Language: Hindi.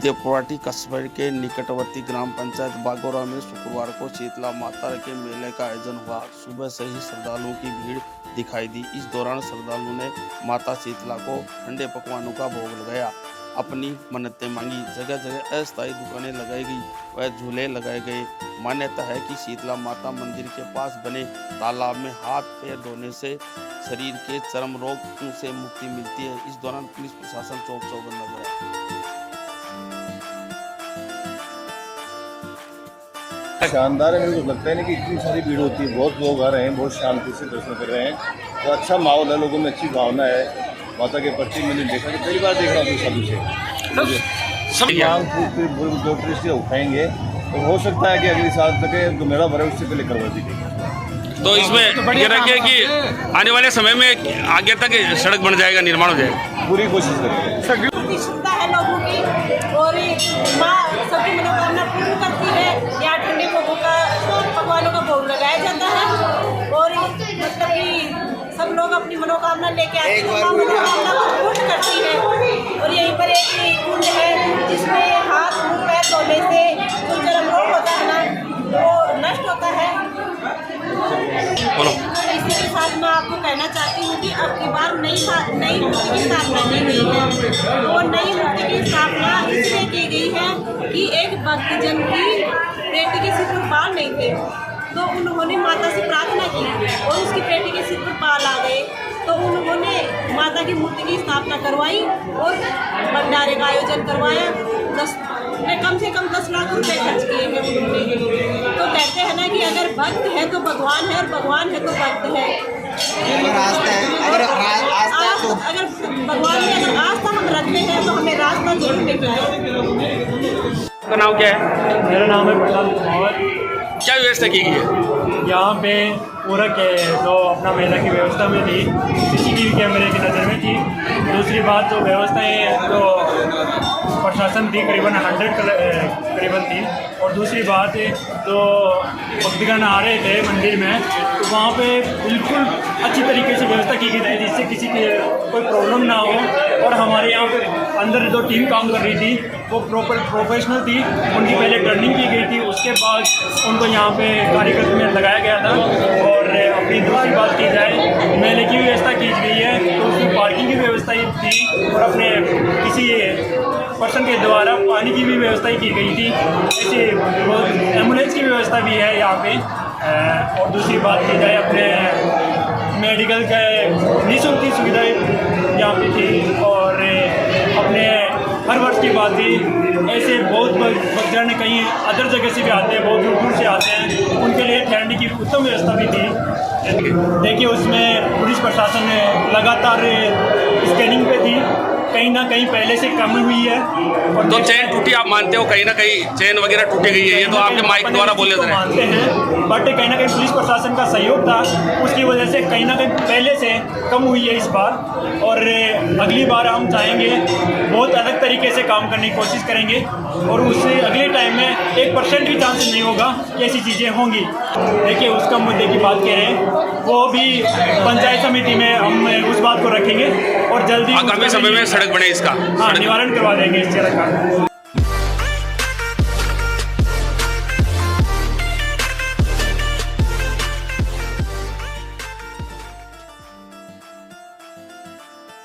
देवपाटी कस्बे के निकटवर्ती ग्राम पंचायत बागोरा में शुक्रवार को शीतला माता के मेले का आयोजन हुआ। सुबह से ही श्रद्धालुओं की भीड़ दिखाई दी। इस दौरान श्रद्धालुओं ने माता शीतला को ठंडे पकवानों का भोग लगाया, अपनी मन्नतें मांगी। जगह जगह अस्थायी दुकानें लगाई गई व झूले लगाए गए। मान्यता है कि शीतला माता मंदिर के पास बने तालाब में हाथ पैर धोने से शरीर के चर्म रोग से मुक्ति मिलती है। इस दौरान पुलिस प्रशासन चौक चौबंद नजर आया। शानदार है। मुझे तो लगता है ना कि इतनी सारी भीड़ होती है, बहुत लोग आ रहे हैं, बहुत शांति से दर्शन कर रहे हैं। तो अच्छा माहौल है, लोगों में अच्छी भावना है माता के प्रति। मैंने देखा कि पहली बार देख रहा हूँ साधु से जो टूरिस्ट उठाएंगे, तो हो सकता है कि अगले साल तक जो मेला भरे उससे पहले करवा दीजिए। तो इसमें ये रखिए कि आने वाले समय में आगे तक सड़क बन जाएगा, निर्माण हो जाएगा। पूरी कोशिश करेंगे। प्रतिष्ठा है लोगों की और माँ सबकी मनोकामना पूर्ण करती है। यहाँ ठंडे पकवानों का भोग लगाया जाता है और मतलब कि सब लोग अपनी मनोकामना लेके आते हैं, माँ मनोकामना को पूर्ण करती है। और यहीं पर एक कुंड है जिसमें हाथ मुँह पैर धोने से जो चर्म रोग होता है ना, वो नष्ट होता है। इसी के साथ मैं आपको कहना चाहती हूँ कि अब की बार नई मूर्ति की स्थापना की गई है। और नई मूर्ति की स्थापना इसलिए की गई है कि एक भक्तजन की बेटी के सिर पर बाल नहीं थे, तो उन्होंने माता से प्रार्थना की और उसकी बेटी के सिर पर बाल आ गए, तो उन्होंने माता की मूर्ति की स्थापना करवाई और भंडारे का आयोजन करवाया। कम से कम 10 लाख रुपए खर्च किए हैं उन्होंने। तो कहते हैं ना कि अगर भक्त है तो भगवान है और भगवान है तो भक्त है। अगर भगवान में अगर आस्था हम रखते हैं तो हमें रास्ता जरूर मिलता है। आपका नाम क्या है? मेरा नाम है प्रशांत कुमार। क्या व्यवस्था की गई है यहाँ पे? पूरा के जो अपना मेला की व्यवस्था में थी, सीसीटीवी कैमरे की नज़र में थी। दूसरी बात जो व्यवस्थाएं जो प्रशासन थी करीबन 100 करीबन थी। और दूसरी बात जो भक्तगण आ रहे थे मंदिर में, तो वहाँ पे बिल्कुल अच्छी तरीके से व्यवस्था की गई थी जिससे किसी की कोई प्रॉब्लम ना हो। और हमारे यहाँ पे अंदर जो टीम काम कर रही थी वो प्रोफेशनल थी, उनकी पहले ट्रेनिंग की गई थी, उसके बाद उनको यहाँ पे कार्यक्रम में लगाया गया था। और अपनी दूसरी बात की जाए, मेले की व्यवस्था की गई है तो उसमें पार्किंग की व्यवस्था थी और अपने किसी पर्सन के द्वारा पानी की भी व्यवस्था की गई थी। ऐसे एम्बुलेंस की व्यवस्था भी है यहाँ पे। और दूसरी बात की जाए, अपने मेडिकल का निःशुल्क की सुविधाएं यहाँ पे थी। और अपने हर वर्ष की बात थी, ऐसे बहुत भक्तजन कहीं अदर जगह से भी आते हैं, बहुत दूर दूर से आते हैं, उनके लिए ठहरने की उत्तम व्यवस्था भी थी। देखिए उसमें पुलिस प्रशासन लगातार स्कैनिंग पे थी, कहीं ना कहीं पहले से कमी हुई है। और तो चेन टूटी आप मानते हो? कहीं ना कहीं चेन वगैरह टूटी गई है, ये तो आपके माइक द्वारा बोले थे। मानते हैं, बट कहीं ना कहीं पुलिस प्रशासन का सहयोग था, उसकी वजह से कहीं ना कहीं पहले से कम हुई है इस बार। और अगली बार हम चाहेंगे बहुत अलग तरीके से काम करने की कोशिश करेंगे और उससे अगले टाइम में 1% भी चांस नहीं होगा कि ऐसी चीज़ें होंगी। देखिए उसका मुद्दे की बात कह रहे हैं, वो भी पंचायत समिति में हम उस बात को रखेंगे और जल्दी आगामी समय में सड़क बने इसका निवारण करवा देंगे इस तरह का।